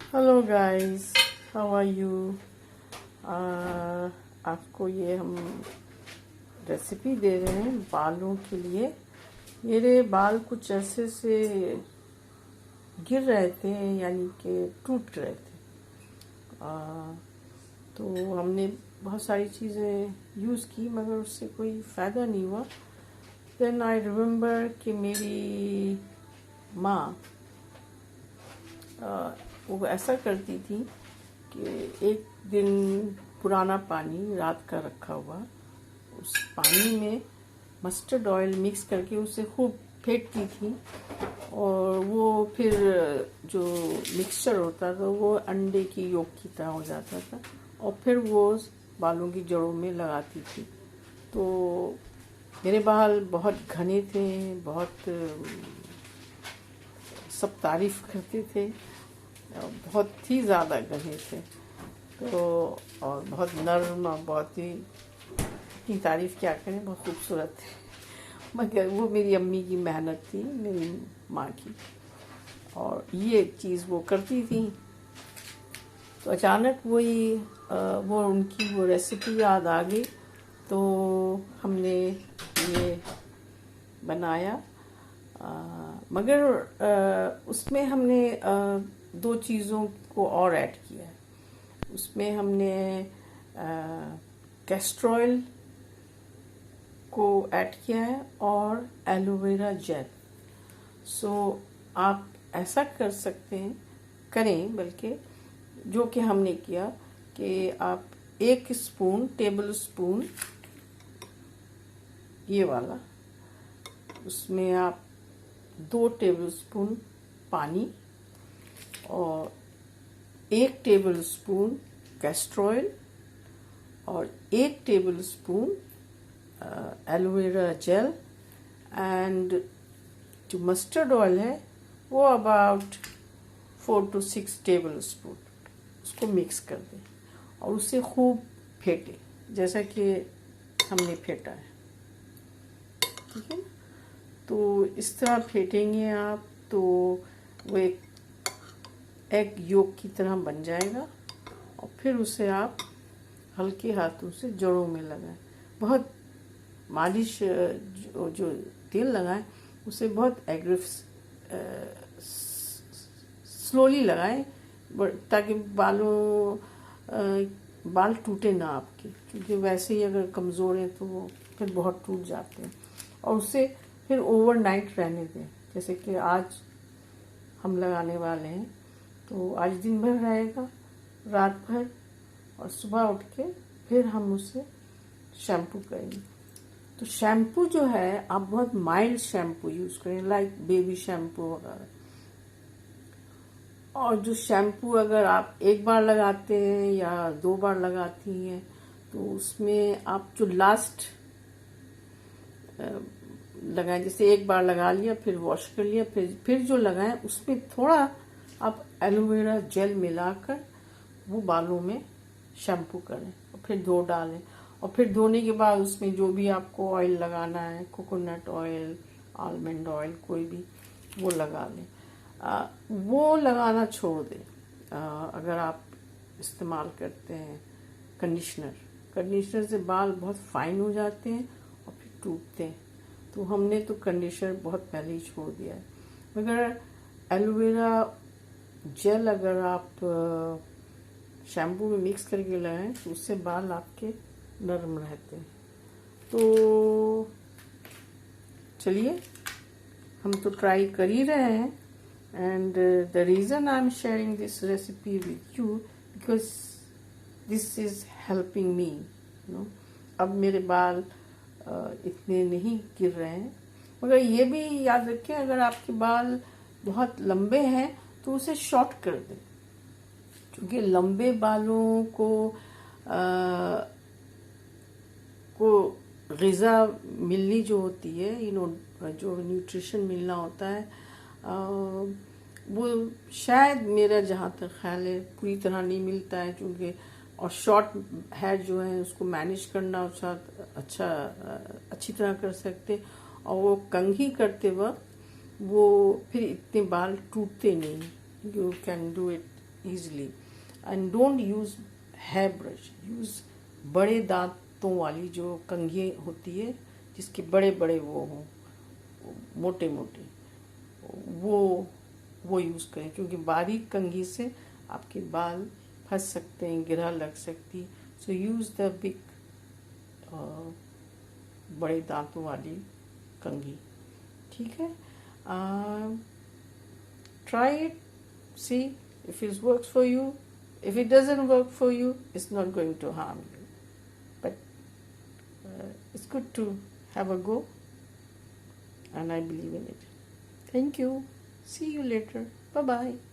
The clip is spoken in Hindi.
Hello guys, how are you. आपको ये हम रेसिपी दे रहे हैं बालों के लिए। मेरे बाल कुछ ऐसे से गिर रहे थे, यानी कि टूट रहे थे। तो हमने बहुत सारी चीज़ें यूज़ की मगर उससे कोई फ़ायदा नहीं हुआ। देन आई रिमेम्बर कि मेरी माँ वो ऐसा करती थी कि एक दिन पुराना पानी रात का रखा हुआ, उस पानी में मस्टर्ड ऑयल मिक्स करके उसे खूब फेंटती थी, और वो फिर जो मिक्सचर होता था वो अंडे की योक की तरह हो जाता था, और फिर वो बालों की जड़ों में लगाती थी। तो मेरे बाल बहुत घने थे, बहुत सब तारीफ करते थे, बहुत ही ज़्यादा घने थे। तो और बहुत नर्म और बहुत ही, इतनी तारीफ क्या करें, बहुत खूबसूरत थे। मगर वो मेरी अम्मी की मेहनत थी, मेरी माँ की, और ये चीज़ वो करती थी। तो अचानक वो उनकी वो रेसिपी याद आ गई, तो हमने ये बनाया। मगर उसमें हमने दो चीज़ों को और ऐड किया है। उसमें हमने कैस्टर ऑयल को ऐड किया है और एलोवेरा जेल। सो आप ऐसा कर सकते हैं, करें बल्कि, जो कि हमने किया कि आप 1 टेबल स्पून ये वाला, उसमें आप 2 टेबल स्पून पानी और 1 टेबल स्पून कैस्टर ऑयल और 1 table spoon aloe vera gel, and जो मस्टर्ड ऑयल है वो अबाउट 4 to 6 टेबल स्पून, उसको मिक्स कर दें और उसे खूब फेंटें जैसा कि हमने फेंटा है। ठीक है ना। तो इस तरह फेंटेंगे आप तो वो एक एग योक की तरह बन जाएगा, और फिर उसे आप हल्के हाथों से जड़ों में लगाएं। बहुत मालिश, जो तेल लगाएं उसे बहुत स्लोली लगाएं, ताकि बाल टूटे ना आपके, क्योंकि वैसे ही अगर कमज़ोर हैं तो वो फिर बहुत टूट जाते हैं। और उसे फिर ओवरनाइट रहने दें। जैसे कि आज हम लगाने वाले हैं, तो आज दिन भर रहेगा, रात भर, और सुबह उठ के फिर हम उसे शैम्पू करेंगे। तो शैम्पू जो है आप बहुत माइल्ड शैम्पू यूज़ करें, लाइक बेबी शैम्पू वगैरह। और जो शैम्पू अगर आप एक बार लगाते हैं या 2 बार लगाती हैं, तो उसमें आप जो लास्ट लगाएं, जैसे एक बार लगा लिया फिर वॉश कर लिया, फिर जो लगाएं उसमें थोड़ा आप एलोवेरा जेल मिलाकर वो बालों में शैम्पू करें और फिर धो डालें। और फिर धोने के बाद उसमें जो भी आपको ऑयल लगाना है, कोकोनट ऑयल, आलमंड ऑयल, कोई भी, वो लगा लें। वो लगाना छोड़ दें अगर आप इस्तेमाल करते हैं कंडीशनर से बाल बहुत फाइन हो जाते हैं और फिर टूटते हैं। तो हमने तो कंडीशनर बहुत पहले ही छोड़ दिया है। मगर एलोवेरा जेल अगर आप शैम्पू में मिक्स करके लगाएं तो उससे बाल आपके नरम रहते हैं। तो चलिए, हम तो ट्राई कर ही रहे हैं, and the reason I'm sharing this recipe with you because this is helping me, अब मेरे बाल इतने नहीं गिर रहे हैं। मगर ये भी याद रखें, अगर आपके बाल बहुत लंबे हैं तो उसे शॉर्ट कर दें, क्योंकि लंबे बालों को ग़िज़ा मिलनी जो होती है, जो न्यूट्रिशन मिलना होता है, वो शायद मेरा जहाँ तक ख्याल है पूरी तरह नहीं मिलता है, क्योंकि और शॉर्ट हेयर जो है उसको मैनेज करना अच्छी तरह कर सकते, और वो कंघी करते वक्त वो फिर इतने बाल टूटते नहीं। You can do it easily. And don't use hair brush, use बड़े दांतों वाली जो कंघी होती है, जिसके बड़े बड़े वो हों, मोटे मोटे, वो यूज़ करें, क्योंकि बारीक कंघी से आपके बाल फंस सकते हैं, गिरा लग सकती। सो यूज़ द बिग बड़े दांतों वाली कंघी, ठीक है। Try it, see if it works for you. If it doesn't work for you, it's not going to harm you, but it's good to have a go, and I believe in it. Thank you. See you later. Bye bye.